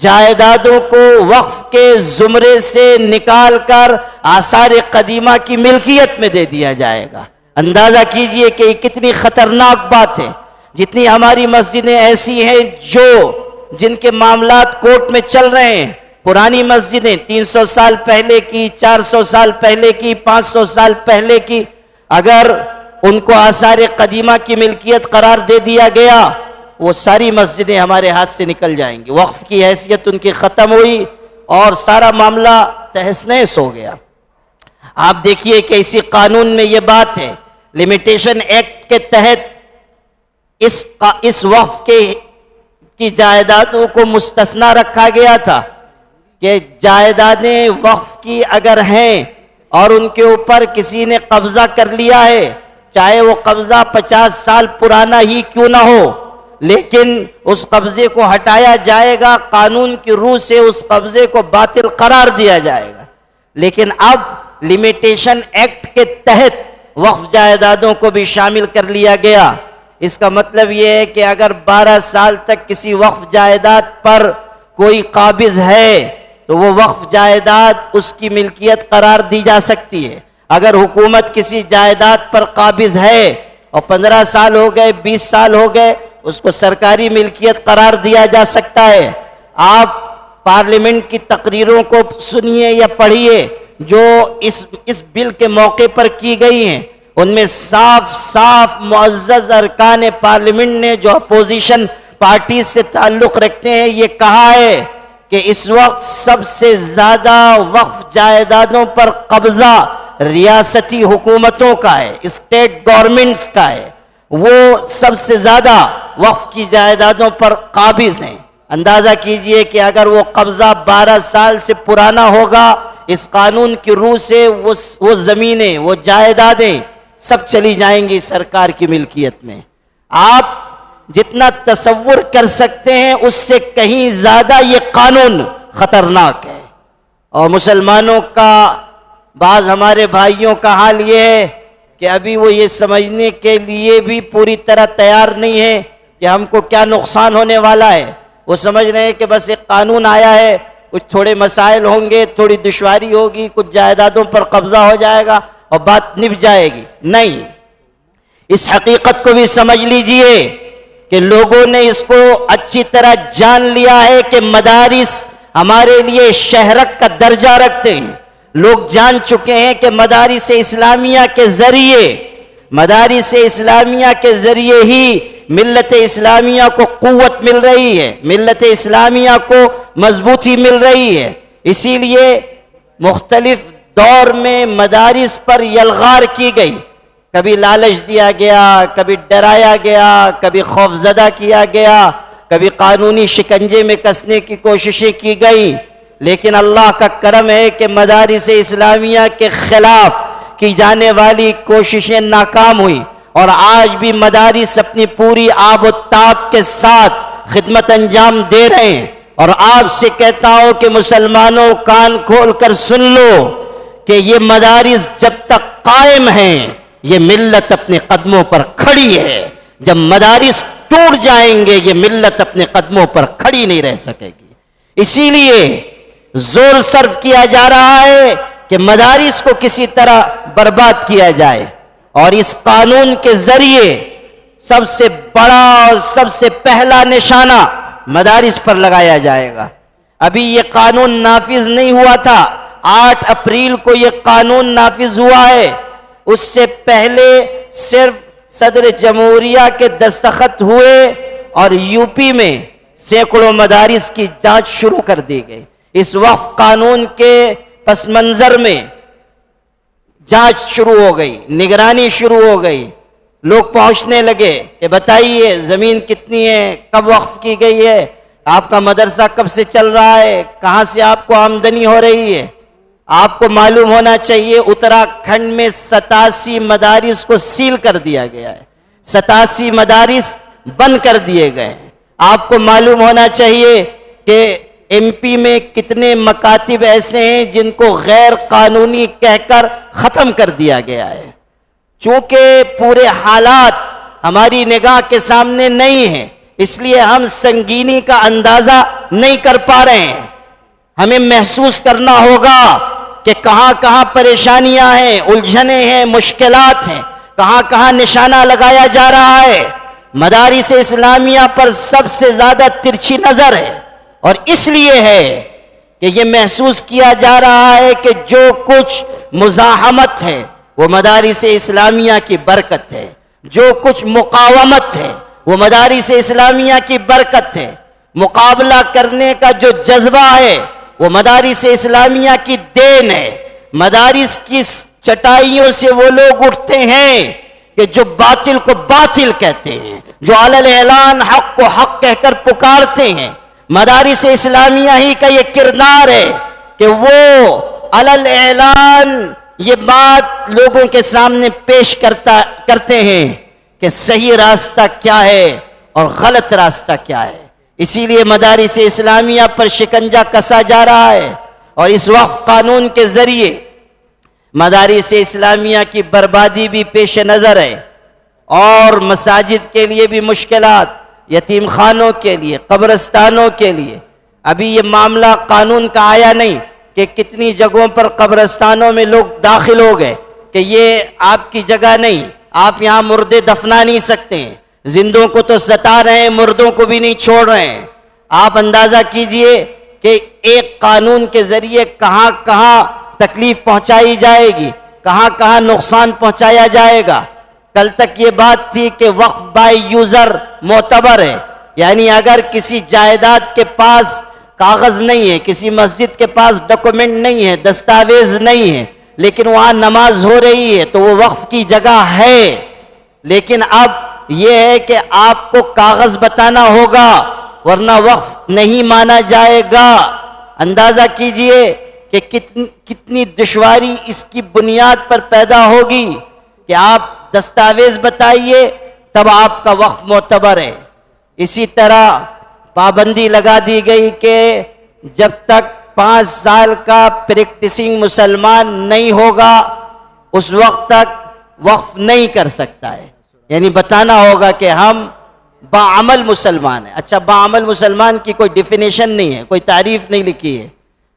جائیدادوں کو وقف کے زمرے سے نکال کر آثار قدیمہ کی ملکیت میں دے دیا جائے گا۔ اندازہ کیجئے کہ یہ کتنی خطرناک بات ہے۔ جتنی ہماری مسجدیں ایسی ہیں جن کے معاملات کورٹ میں چل رہے ہیں، پرانی مسجدیں 300 سال پہلے کی، 400 سال پہلے کی، 500 سال پہلے کی، اگر ان کو آثار قدیمہ کی ملکیت قرار دے دیا گیا وہ ساری مسجدیں ہمارے ہاتھ سے نکل جائیں گی، وقف کی حیثیت ان کی ختم ہوئی اور سارا معاملہ تہس نہس ہو گیا۔ آپ دیکھیے کہ اسی قانون میں یہ بات ہے، لمیٹیشن ایکٹ کے تحت اس وقف کی جائیدادوں کو مستثنا رکھا گیا تھا کہ جائیدادیں وقف کی اگر ہیں اور ان کے اوپر کسی نے قبضہ کر لیا ہے، چاہے وہ قبضہ 50 سال پرانا ہی کیوں نہ ہو، لیکن اس قبضے کو ہٹایا جائے گا، قانون کی روح سے اس قبضے کو باطل قرار دیا جائے گا۔ لیکن اب لمیٹیشن ایکٹ کے تحت وقف جائیدادوں کو بھی شامل کر لیا گیا۔ اس کا مطلب یہ ہے کہ اگر 12 سال تک کسی وقف جائیداد پر کوئی قابض ہے تو وہ وقف جائیداد اس کی ملکیت قرار دی جا سکتی ہے۔ اگر حکومت کسی جائیداد پر قابض ہے اور 15 سال ہو گئے، 20 سال ہو گئے، اس کو سرکاری ملکیت قرار دیا جا سکتا ہے۔ آپ پارلیمنٹ کی تقریروں کو سنیے یا پڑھیے جو اس بل کے موقع پر کی گئی ہیں، ان میں صاف صاف معزز ارکان پارلیمنٹ نے جو اپوزیشن پارٹی سے تعلق رکھتے ہیں یہ کہا ہے کہ اس وقت سب سے زیادہ وقف جائیدادوں پر قبضہ ریاستی حکومتوں کا ہے، اسٹیٹ گورنمنٹس کا ہے، وہ سب سے زیادہ وقف کی جائیدادوں پر قابض ہیں۔ اندازہ کیجئے کہ اگر وہ قبضہ 12 سال سے پرانا ہوگا، اس قانون کی روح سے وہ زمینیں، وہ جائیدادیں سب چلی جائیں گی سرکار کی ملکیت میں۔ آپ جتنا تصور کر سکتے ہیں اس سے کہیں زیادہ یہ قانون خطرناک ہے۔ اور مسلمانوں کا، بعض ہمارے بھائیوں کا حال یہ ہے کہ ابھی وہ یہ سمجھنے کے لیے بھی پوری طرح تیار نہیں ہے کہ ہم کو کیا نقصان ہونے والا ہے۔ وہ سمجھ رہے ہیں کہ بس ایک قانون آیا ہے، کچھ تھوڑے مسائل ہوں گے، تھوڑی دشواری ہوگی، کچھ جائیدادوں پر قبضہ ہو جائے گا اور بات نپ جائے گی۔ نہیں، اس حقیقت کو بھی سمجھ لیجئے کہ لوگوں نے اس کو اچھی طرح جان لیا ہے کہ مدارس ہمارے لیے شہرک کا درجہ رکھتے ہیں۔ لوگ جان چکے ہیں کہ مدارس اسلامیہ کے ذریعے ہی ملت اسلامیہ کو قوت مل رہی ہے، ملت اسلامیہ کو مضبوطی مل رہی ہے۔ اسی لیے مختلف دور میں مدارس پر یلغار کی گئی، کبھی لالچ دیا گیا، کبھی ڈرایا گیا، کبھی خوفزدہ کیا گیا، کبھی قانونی شکنجے میں کسنے کی کوششیں کی گئی، لیکن اللہ کا کرم ہے کہ مدارس اسلامیہ کے خلاف کی جانے والی کوششیں ناکام ہوئی، اور آج بھی مدارس اپنی پوری آب و تاب کے ساتھ خدمت انجام دے رہے ہیں۔ اور آپ سے کہتا ہوں کہ مسلمانوں کان کھول کر سن لو کہ یہ مدارس جب تک قائم ہیں یہ ملت اپنے قدموں پر کھڑی ہے، جب مدارس ٹوٹ جائیں گے یہ ملت اپنے قدموں پر کھڑی نہیں رہ سکے گی۔ اسی لیے زور صرف کیا جا رہا ہے کہ مدارس کو کسی طرح برباد کیا جائے، اور اس قانون کے ذریعے سب سے بڑا اور سب سے پہلا نشانہ مدارس پر لگایا جائے گا۔ ابھی یہ قانون نافذ نہیں ہوا تھا، 8 اپریل کو یہ قانون نافذ ہوا ہے، اس سے پہلے صرف صدر جمہوریہ کے دستخط ہوئے اور یو پی میں سینکڑوں مدارس کی جانچ شروع کر دی گئی۔ اس وقف قانون کے پس منظر میں جانچ شروع ہو گئی، نگرانی شروع ہو گئی، لوگ پہنچنے لگے کہ بتائیے زمین کتنی ہے، کب وقف کی گئی ہے، آپ کا مدرسہ کب سے چل رہا ہے، کہاں سے آپ کو آمدنی ہو رہی ہے۔ آپ کو معلوم ہونا چاہیے اتراکھنڈ میں 87 مدارس کو سیل کر دیا گیا ہے، 87 مدارس بند کر دیے گئے ہیں۔ آپ کو معلوم ہونا چاہیے کہ ایم پی میں کتنے مکاتب ایسے ہیں جن کو غیر قانونی کہہ کر ختم کر دیا گیا ہے۔ چونکہ پورے حالات ہماری نگاہ کے سامنے نہیں ہیں، اس لیے ہم سنگینی کا اندازہ نہیں کر پا رہے ہیں۔ ہمیں محسوس کرنا ہوگا کہ کہاں کہاں پریشانیاں ہیں، الجھنیں ہیں، مشکلات ہیں، کہاں کہاں نشانہ لگایا جا رہا ہے۔ مدارس اسلامیہ پر سب سے زیادہ ترچھی نظر ہے، اور اس لیے ہے کہ یہ محسوس کیا جا رہا ہے کہ جو کچھ مزاحمت ہے وہ مدارس اسلامیہ کی برکت ہے، جو کچھ مقاومت ہے وہ مدارس اسلامیہ کی برکت ہے، مقابلہ کرنے کا جو جذبہ ہے وہ مدارس اسلامیہ کی دین ہے۔ مدارس کی چٹائیوں سے وہ لوگ اٹھتے ہیں کہ جو باطل کو باطل کہتے ہیں، جو علی اعلان حق کو حق کہہ کر پکارتے ہیں۔ مدارس اسلامیہ ہی کا یہ کردار ہے کہ وہ علی اعلان یہ بات لوگوں کے سامنے پیش کرتے ہیں کہ صحیح راستہ کیا ہے اور غلط راستہ کیا ہے۔ اسی لیے مدارس اسلامیہ پر شکنجہ کسا جا رہا ہے، اور اس وقت قانون کے ذریعے مدارس اسلامیہ کی بربادی بھی پیش نظر ہے، اور مساجد کے لیے بھی مشکلات، یتیم خانوں کے لیے، قبرستانوں کے لیے۔ ابھی یہ معاملہ قانون کا آیا نہیں کہ کتنی جگہوں پر قبرستانوں میں لوگ داخل ہو گئے کہ یہ آپ کی جگہ نہیں، آپ یہاں مردے دفنا نہیں سکتے ہیں، زندوں کو تو ستا رہے ہیں، مردوں کو بھی نہیں چھوڑ رہے ہیں۔ آپ اندازہ کیجئے کہ کہ ایک قانون کے ذریعے کہاں کہاں تکلیف پہنچائی جائے گی، کہاں کہاں نقصان پہنچایا جائے گا۔ کل تک یہ بات تھی کہ وقف بائی یوزر معتبر ہے، یعنی اگر کسی جائیداد کے پاس کاغذ نہیں ہے، کسی مسجد کے پاس ڈاکومنٹ نہیں ہے، دستاویز نہیں ہے، لیکن وہاں نماز ہو رہی ہے تو وہ وقف کی جگہ ہے۔ لیکن اب یہ ہے کہ آپ کو کاغذ بتانا ہوگا ورنہ وقف نہیں مانا جائے گا۔ اندازہ کیجئے کہ کتنی دشواری اس کی بنیاد پر پیدا ہوگی کہ آپ دستاویز بتائیے تب آپ کا وقف معتبر ہے۔ اسی طرح پابندی لگا دی گئی کہ جب تک 5 سال کا پریکٹسنگ مسلمان نہیں ہوگا اس وقت تک وقف نہیں کر سکتا ہے، یعنی بتانا ہوگا کہ ہم باعمل مسلمان ہیں۔ اچھا، باعمل مسلمان کی کوئی ڈیفینیشن نہیں ہے، کوئی تعریف نہیں لکھی ہے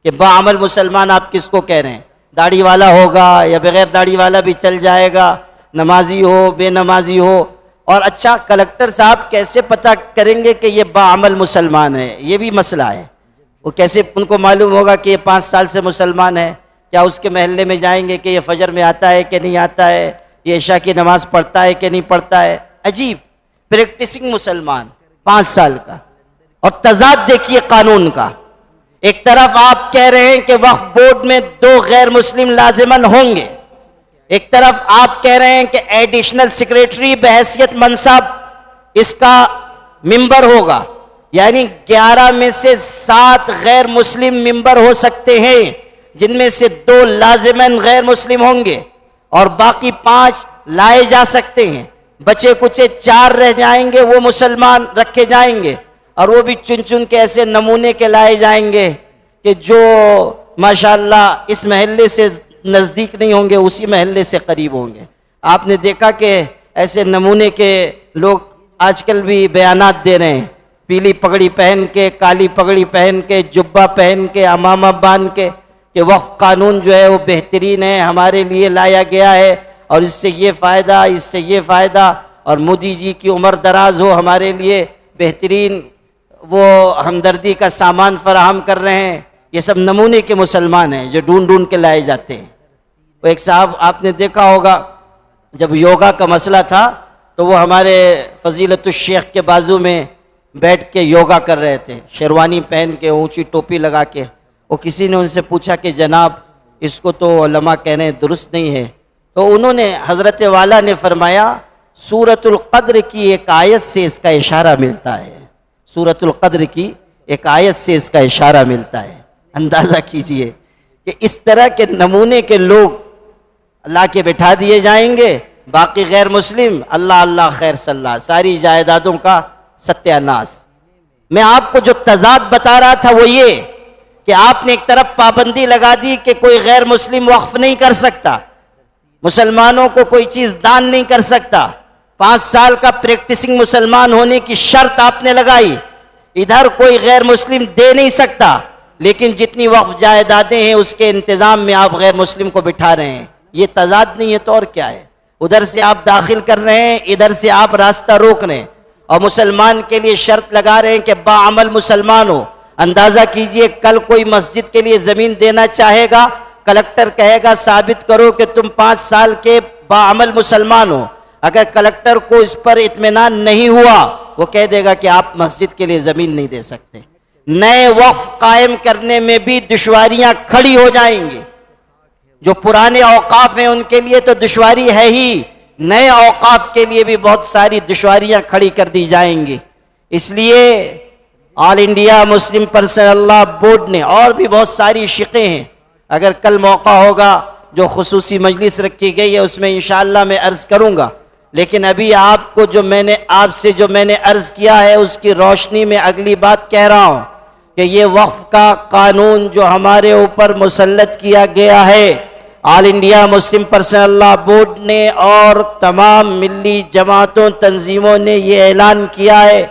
کہ باعمل مسلمان آپ کس کو کہہ رہے ہیں، داڑھی والا ہوگا یا بغیر داڑھی والا بھی چل جائے گا، نمازی ہو بے نمازی ہو۔ اور اچھا، کلکٹر صاحب کیسے پتہ کریں گے کہ یہ باعمل مسلمان ہے؟ یہ بھی مسئلہ ہے، وہ کیسے ان کو معلوم ہوگا کہ یہ 5 سال سے مسلمان ہے؟ کیا اس کے محلے میں جائیں گے کہ یہ فجر میں آتا ہے کہ نہیں آتا ہے، یہ عشاء کی نماز پڑھتا ہے کہ نہیں پڑھتا ہے؟ عجیب، پریکٹسنگ مسلمان 5 سال کا۔ اور تضاد دیکھیے قانون کا، ایک طرف آپ کہہ رہے ہیں کہ وقف بورڈ میں 2 غیر مسلم لازماً ہوں گے، ایک طرف آپ کہہ رہے ہیں کہ ایڈیشنل سیکریٹری بحیثیت منصب اس کا ممبر ہوگا، یعنی 11 میں سے 7 غیر مسلم ممبر ہو سکتے ہیں، جن میں سے 2 لازماً غیر مسلم ہوں گے اور باقی 5 لائے جا سکتے ہیں، بچے کچے 4 رہ جائیں گے، وہ مسلمان رکھے جائیں گے، اور وہ بھی چن چن کے ایسے نمونے کے لائے جائیں گے کہ جو ماشاءاللہ اس محلے سے نزدیک نہیں ہوں گے اسی محلے سے قریب ہوں گے۔ آپ نے دیکھا کہ ایسے نمونے کے لوگ آج کل بھی بیانات دے رہے ہیں، پیلی پگڑی پہن کے، کالی پگڑی پہن کے، جبہ پہن کے، امامہ باندھ کے، کہ وقف قانون جو ہے وہ بہترین ہے، ہمارے لیے لایا گیا ہے اور اس سے یہ فائدہ، اس سے یہ فائدہ، اور مودی جی کی عمر دراز ہو، ہمارے لیے بہترین وہ ہمدردی کا سامان فراہم کر رہے ہیں۔ یہ سب نمونے کے مسلمان ہیں جو ڈھونڈ ڈھونڈ کے لائے جاتے ہیں۔ وہ ایک صاحب آپ نے دیکھا ہوگا جب یوگا کا مسئلہ تھا تو وہ ہمارے فضیلت الشیخ کے بازو میں بیٹھ کے یوگا کر رہے تھے، شیروانی پہن کے، اونچی ٹوپی لگا کے۔ وہ کسی نے ان سے پوچھا کہ جناب اس کو تو علماء کہہ رہے ہیں درست نہیں ہے، تو انہوں نے، حضرت والا نے فرمایا سورۃ القدر کی ایک آیت سے اس کا اشارہ ملتا ہے، سورۃ القدر کی ایک آیت سے اس کا اشارہ ملتا ہے۔ اندازہ کیجئے کہ اس طرح کے نمونے کے لوگ اللہ کے بٹھا دیے جائیں گے، باقی غیر مسلم اللہ اللہ خیر صلی اللہ، ساری جائیدادوں کا ستیہ ناس۔ میں آپ کو جو تضاد بتا رہا تھا وہ یہ کہ آپ نے ایک طرف پابندی لگا دی کہ کوئی غیر مسلم وقف نہیں کر سکتا، مسلمانوں کو کوئی چیز دان نہیں کر سکتا، 5 سال کا پریکٹسنگ مسلمان ہونے کی شرط آپ نے لگائی، ادھر کوئی غیر مسلم دے نہیں سکتا، لیکن جتنی وقف جائیدادیں ہیں اس کے انتظام میں آپ غیر مسلم کو بٹھا رہے ہیں۔ یہ تضاد نہیں ہے تو اور کیا ہے؟ ادھر سے آپ داخل کر رہے ہیں، ادھر سے آپ راستہ روک رہے ہیں، اور مسلمان کے لیے شرط لگا رہے ہیں کہ باعمل مسلمان ہو۔ اندازہ کیجئے کل کوئی مسجد کے لیے زمین دینا چاہے گا، کلکٹر کہے گا ثابت کرو کہ تم 5 سال کے باعمل مسلمان ہو، اگر کلکٹر کو اس پر اطمینان نہیں ہوا وہ کہہ دے گا کہ آپ مسجد کے لیے زمین نہیں دے سکتے۔ نئے وقف قائم کرنے میں بھی دشواریاں کھڑی ہو جائیں گی، جو پرانے اوقاف ہیں ان کے لیے تو دشواری ہے ہی، نئے اوقاف کے لیے بھی بہت ساری دشواریاں کھڑی کر دی جائیں گی۔ اس لیے all India Muslim personal law board نے، اور بھی بہت ساری شقیں ہیں، اگر کل موقع ہوگا جو خصوصی مجلس رکھی گئی ہے اس میں انشاءاللہ میں عرض کروں گا، لیکن ابھی آپ کو جو میں نے عرض کیا ہے اس کی روشنی میں اگلی بات کہہ رہا ہوں کہ یہ وقف کا قانون جو ہمارے اوپر مسلط کیا گیا ہے، all India Muslim personal law board نے اور تمام ملی جماعتوں تنظیموں نے یہ اعلان کیا ہے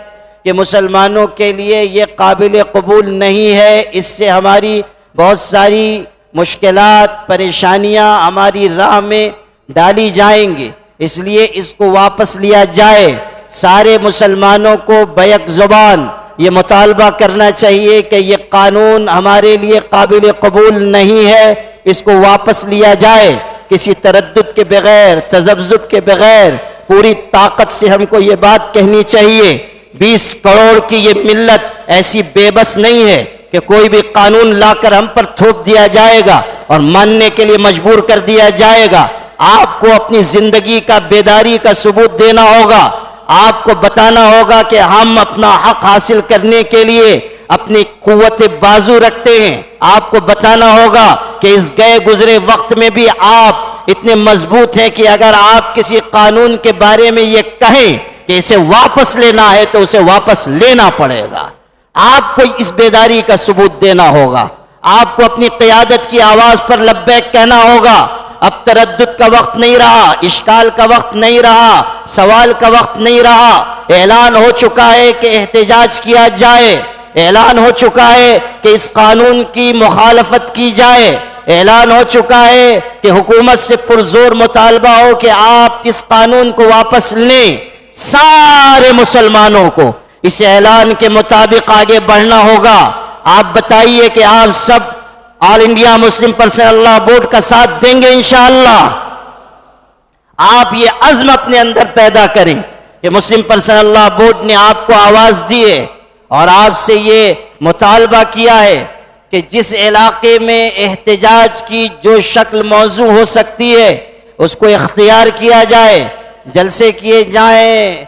کہ مسلمانوں کے لیے یہ قابل قبول نہیں ہے، اس سے ہماری بہت ساری مشکلات پریشانیاں ہماری راہ میں ڈالی جائیں گی، اس لیے اس کو واپس لیا جائے۔ سارے مسلمانوں کو بیک زبان یہ مطالبہ کرنا چاہیے کہ یہ قانون ہمارے لیے قابل قبول نہیں ہے، اس کو واپس لیا جائے، کسی تردد کے بغیر، تذبذب کے بغیر پوری طاقت سے ہم کو یہ بات کہنی چاہیے۔ 20 کروڑ کی یہ ملت ایسی بے بس نہیں ہے کہ کوئی بھی قانون لا کر ہم پر تھوپ دیا جائے گا اور ماننے کے لیے مجبور کر دیا جائے گا۔ آپ کو اپنی زندگی کا بیداری کا ثبوت دینا ہوگا، آپ کو بتانا ہوگا کہ ہم اپنا حق حاصل کرنے کے لیے اپنی قوت بازو رکھتے ہیں۔ آپ کو بتانا ہوگا کہ اس گئے گزرے وقت میں بھی آپ اتنے مضبوط ہیں کہ اگر آپ کسی قانون کے بارے میں یہ کہیں کہ اسے واپس لینا ہے تو اسے واپس لینا پڑے گا۔ آپ کو اس بیداری کا ثبوت دینا ہوگا، آپ کو اپنی قیادت کی آواز پر لبیک کہنا ہوگا۔ اب تردد کا وقت نہیں رہا، اشکال کا وقت نہیں رہا، سوال کا وقت نہیں رہا۔ اعلان ہو چکا ہے کہ احتجاج کیا جائے، اعلان ہو چکا ہے کہ اس قانون کی مخالفت کی جائے، اعلان ہو چکا ہے کہ حکومت سے پرزور مطالبہ ہو کہ آپ اس قانون کو واپس لیں۔ سارے مسلمانوں کو اس اعلان کے مطابق آگے بڑھنا ہوگا۔ آپ بتائیے کہ آپ سب all India Muslim personal law board کا ساتھ دیں گے انشاءاللہ۔ آپ یہ عزم اپنے اندر پیدا کریں کہ مسلم پرسنل لاء بورڈ نے آپ کو آواز دی ہے اور آپ سے یہ مطالبہ کیا ہے کہ جس علاقے میں احتجاج کی جو شکل موضوع ہو سکتی ہے اس کو اختیار کیا جائے، جلسے کیے جائیں،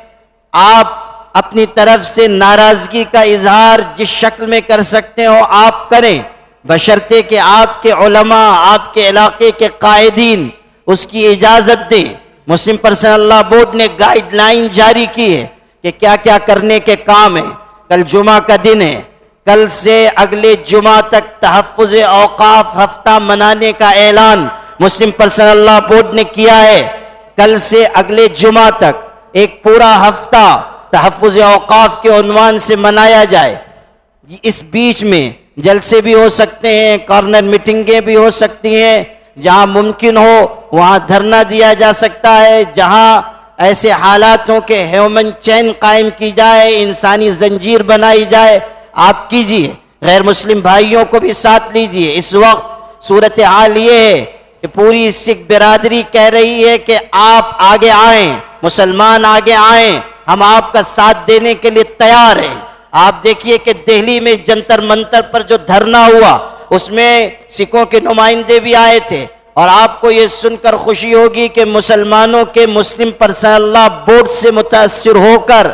آپ اپنی طرف سے ناراضگی کا اظہار جس شکل میں کر سکتے ہو آپ کریں، بشرطے کہ آپ کے علماء، آپ کے علاقے کے قائدین اس کی اجازت دیں۔ مسلم پرسنل لاء بورڈ نے گائیڈ لائن جاری کی ہے کہ کیا کیا کرنے کے کام ہیں۔ کل جمعہ کا دن ہے، کل سے اگلے جمعہ تک تحفظ اوقاف ہفتہ منانے کا اعلان مسلم پرسنل لاء بورڈ نے کیا ہے۔ کل سے اگلے جمعہ تک ایک پورا ہفتہ تحفظ اوقاف کے عنوان سے منایا جائے۔ اس بیچ میں جلسے بھی ہو سکتے ہیں، کارنر میٹنگیں بھی ہو سکتی ہیں، جہاں ممکن ہو وہاں دھرنا دیا جا سکتا ہے، جہاں ایسے حالاتوں کے ہیومن چین قائم کی جائے، انسانی زنجیر بنائی جائے، آپ کیجئے۔ غیر مسلم بھائیوں کو بھی ساتھ لیجئے۔ اس وقت صورتحال یہ ہے کہ پوری سکھ برادری کہہ رہی ہے کہ آپ آگے آئیں، مسلمان آگے آئیں، ہم آپ کا ساتھ دینے کے لیے تیار ہیں۔ آپ دیکھیے کہ دہلی میں جنتر منتر پر جو دھرنا ہوا اس میں سکھوں کے نمائندے بھی آئے تھے، اور آپ کو یہ سن کر خوشی ہوگی کہ مسلمانوں کے مسلم پرسنل لاء بورڈ سے متاثر ہو کر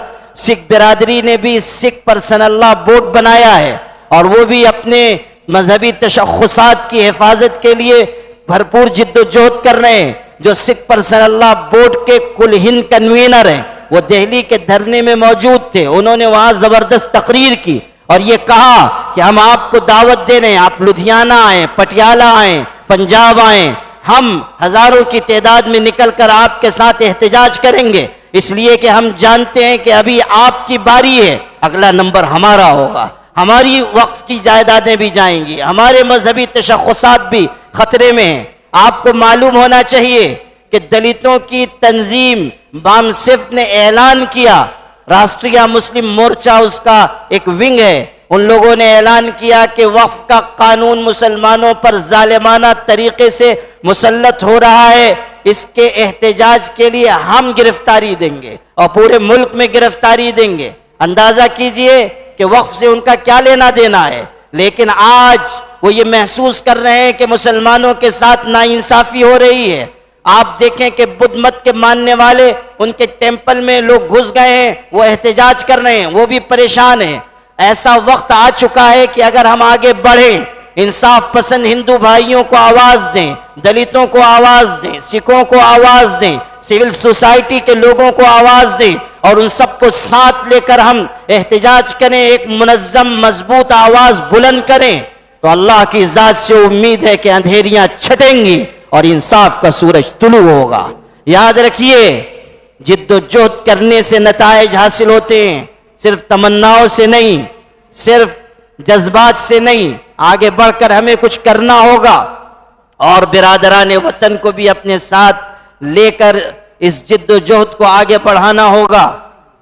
سکھ برادری نے بھی سکھ پرسنل لاء بورڈ بنایا ہے، اور وہ بھی اپنے مذہبی تشخصات کی حفاظت کے لیے بھرپور جد و جہد کر رہے ہیں۔ جو سکھ پرسنل لاء بورڈ کے کل ہند کنوینر ہیں وہ دہلی کے دھرنے میں موجود تھے، انہوں نے وہاں زبردست تقریر کی اور یہ کہا کہ ہم آپ کو دعوت دے رہے ہیں، آپ لدھیانہ آئیں، پٹیالہ آئیں، پنجاب آئیں، ہم ہزاروں کی تعداد میں نکل کر آپ کے ساتھ احتجاج کریں گے، اس لیے کہ ہم جانتے ہیں کہ ابھی آپ کی باری ہے، اگلا نمبر ہمارا ہوگا، ہماری وقف کی جائیدادیں بھی جائیں گی، ہمارے مذہبی تشخصات بھی خطرے میں ہیں۔ آپ کو معلوم ہونا چاہیے کہ دلتوں کی تنظیم بام صفت نے اعلان کیا، راشٹریہ مسلم مورچہ اس کا ایک ونگ ہے، ان لوگوں نے اعلان کیا کہ وقف کا قانون مسلمانوں پر ظالمانہ طریقے سے مسلط ہو رہا ہے، اس کے احتجاج کے لیے ہم گرفتاری دیں گے اور پورے ملک میں گرفتاری دیں گے۔ اندازہ کیجئے کہ وقف سے ان کا کیا لینا دینا ہے، لیکن آج وہ یہ محسوس کر رہے ہیں کہ مسلمانوں کے ساتھ ناانصافی ہو رہی ہے۔ آپ دیکھیں کہ بدھ مت کے ماننے والے ان کے ٹیمپل میں لوگ گھس گئے ہیں، وہ احتجاج کر رہے ہیں، وہ بھی پریشان ہیں۔ ایسا وقت آ چکا ہے کہ اگر ہم آگے بڑھیں، انصاف پسند ہندو بھائیوں کو آواز دیں، دلتوں کو آواز دیں، سکھوں کو آواز دیں، سول سوسائٹی کے لوگوں کو آواز دیں اور ان سب کو ساتھ لے کر ہم احتجاج کریں، ایک منظم مضبوط آواز بلند کریں، تو اللہ کی ذات سے امید ہے کہ اندھیریاں چھٹیں گی اور انصاف کا سورج طلوع ہوگا۔ یاد رکھیے، جد و جہد کرنے سے نتائج حاصل ہوتے ہیں، صرف تمناؤں سے نہیں، صرف جذبات سے نہیں، آگے بڑھ کر ہمیں کچھ کرنا ہوگا اور برادران وطن کو بھی اپنے ساتھ لے کر اس جد و جہد کو آگے بڑھانا ہوگا۔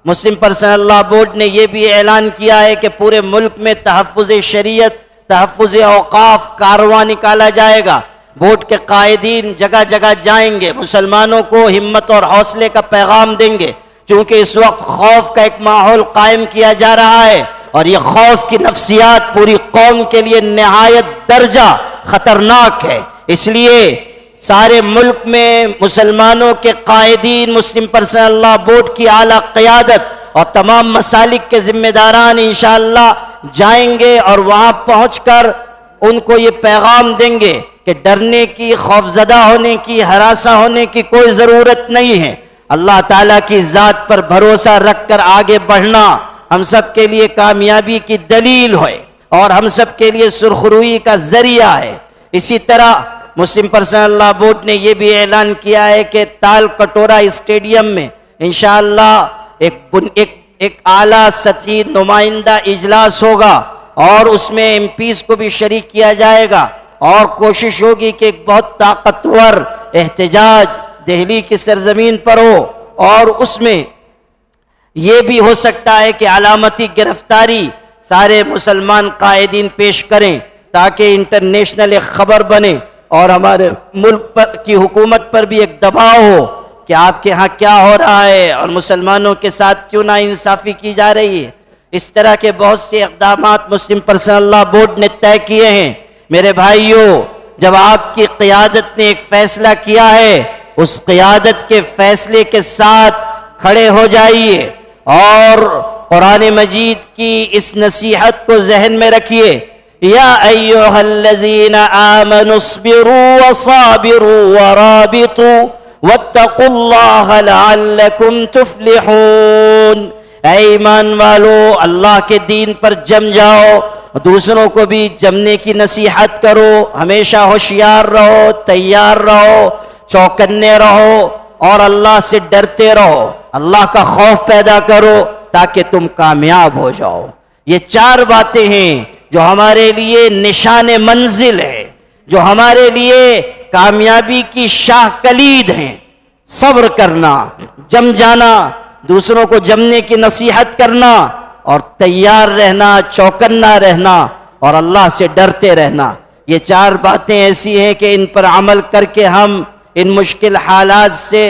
مسلم پرسنل لا بورڈ نے یہ بھی اعلان کیا ہے کہ پورے ملک میں تحفظ شریعت، تحفظ اوقاف کارواں نکالا جائے گا۔ بورڈ کے قائدین جگہ جگہ جائیں گے، مسلمانوں کو ہمت اور حوصلے کا پیغام دیں گے، چونکہ اس وقت خوف کا ایک ماحول قائم کیا جا رہا ہے، اور یہ خوف کی نفسیات پوری قوم کے لیے نہایت درجہ خطرناک ہے۔ اس لیے سارے ملک میں مسلمانوں کے قائدین، مسلم پرسنل لا بورڈ کی اعلیٰ قیادت اور تمام مسالک کے ذمہ داران انشاءاللہ جائیں گے، اور وہاں پہنچ کر ان کو یہ پیغام دیں گے کہ ڈرنے کی، خوفزدہ ہونے کی، ہراساں ہونے کی کوئی ضرورت نہیں ہے۔ اللہ تعالیٰ کی ذات پر بھروسہ رکھ کر آگے بڑھنا ہم سب کے لیے کامیابی کی دلیل ہے اور ہم سب کے لیے سرخروئی کا ذریعہ ہے۔ اسی طرح مسلم پرسنل لا بورڈ نے یہ بھی اعلان کیا ہے کہ تال کٹورا اسٹیڈیم میں انشاءاللہ ایک اعلیٰ سطحی نمائندہ اجلاس ہوگا، اور اس میں ایم پیز کو بھی شریک کیا جائے گا، اور کوشش ہوگی کہ ایک بہت طاقتور احتجاج دہلی کی سرزمین پر ہو، اور اس میں یہ بھی ہو سکتا ہے کہ علامتی گرفتاری سارے مسلمان قائدین پیش کریں، تاکہ انٹرنیشنل ایک خبر بنے اور ہمارے ملک پر کی حکومت پر بھی ایک دباؤ ہو کہ آپ کے ہاں کیا ہو رہا ہے اور مسلمانوں کے ساتھ کیوں ناانصافی کی جا رہی ہے۔ اس طرح کے بہت سے اقدامات مسلم پرسنل لا بورڈ نے طے کیے ہیں۔ میرے بھائیوں، جب آپ کی قیادت نے ایک فیصلہ کیا ہے، اس قیادت کے فیصلے کے ساتھ کھڑے ہو جائیے، اور قرآن مجید کی اس نصیحت کو ذہن میں رکھیے، یا ایھا الذین آمنوا اصبروا وصابروا ورابطوا واتقوا اللہ لعلکم تفلحون۔ اے ایمان والو، اللہ کے دین پر جم جاؤ، دوسروں کو بھی جمنے کی نصیحت کرو، ہمیشہ ہوشیار رہو، تیار رہو، چوکنے رہو، اور اللہ سے ڈرتے رہو، اللہ کا خوف پیدا کرو تاکہ تم کامیاب ہو جاؤ۔ یہ چار باتیں ہیں جو ہمارے لیے نشان منزل ہے، جو ہمارے لیے کامیابی کی شاہ کلید ہیں۔ صبر کرنا، جم جانا، دوسروں کو جمنے کی نصیحت کرنا، اور تیار رہنا، چوکنا رہنا، اور اللہ سے ڈرتے رہنا۔ یہ چار باتیں ایسی ہیں کہ ان پر عمل کر کے ہم ان مشکل حالات سے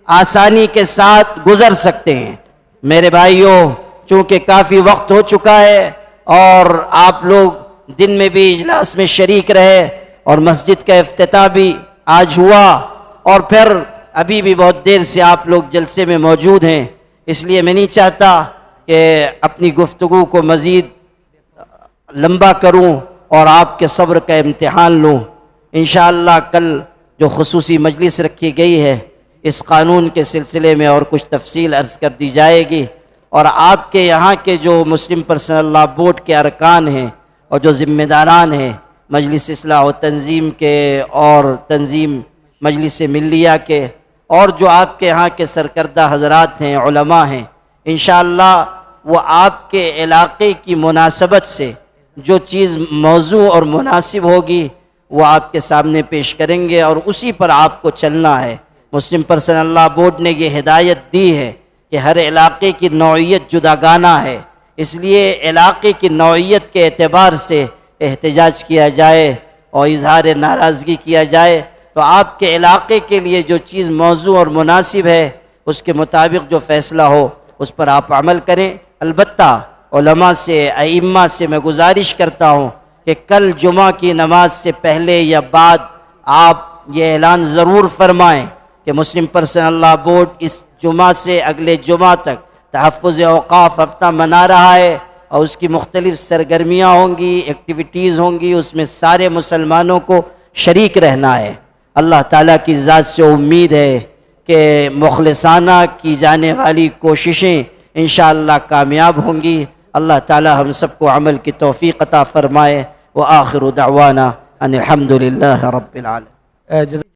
آسانی کے ساتھ گزر سکتے ہیں۔ میرے بھائیوں، چونکہ کافی وقت ہو چکا ہے اور آپ لوگ دن میں بھی اجلاس میں شریک رہے، اور مسجد کا افتتاح بھی آج ہوا، اور پھر ابھی بھی بہت دیر سے آپ لوگ جلسے میں موجود ہیں، اس لیے میں نہیں چاہتا کہ اپنی گفتگو کو مزید لمبا کروں اور آپ کے صبر کا امتحان لوں۔ انشاءاللہ کل جو خصوصی مجلس رکھی گئی ہے، اس قانون کے سلسلے میں اور کچھ تفصیل عرض کر دی جائے گی، اور آپ کے یہاں کے جو مسلم پرسنل لا بورڈ کے ارکان ہیں اور جو ذمہ داران ہیں، مجلس اصلاح و تنظیم کے اور تنظیم مجلس ملیہ کے، اور جو آپ کے یہاں کے سرکردہ حضرات ہیں، علماء ہیں، انشاءاللہ وہ آپ کے علاقے کی مناسبت سے جو چیز موضوع اور مناسب ہوگی وہ آپ کے سامنے پیش کریں گے، اور اسی پر آپ کو چلنا ہے۔ مسلم پرسنل لا بورڈ نے یہ ہدایت دی ہے کہ ہر علاقے کی نوعیت جداگانہ ہے، اس لیے علاقے کی نوعیت کے اعتبار سے احتجاج کیا جائے اور اظہار ناراضگی کیا جائے، تو آپ کے علاقے کے لیے جو چیز موضوع اور مناسب ہے اس کے مطابق جو فیصلہ ہو اس پر آپ عمل کریں۔ البتہ علماء سے، ائمہ سے میں گزارش کرتا ہوں کہ کل جمعہ کی نماز سے پہلے یا بعد آپ یہ اعلان ضرور فرمائیں کہ مسلم پرسنل لا بورڈ اس جمعہ سے اگلے جمعہ تک تحفظ اوقاف ہفتہ منا رہا ہے، اور اس کی مختلف سرگرمیاں ہوں گی، ایکٹیویٹیز ہوں گی، اس میں سارے مسلمانوں کو شریک رہنا ہے۔ اللہ تعالیٰ کی ذات سے امید ہے کہ مخلصانہ کی جانے والی کوششیں انشاءاللہ کامیاب ہوں گی۔ اللہ تعالیٰ ہم سب کو عمل کی توفیق عطا فرمائے۔ وآخر دعوانا ان الحمد للہ رب العالمین۔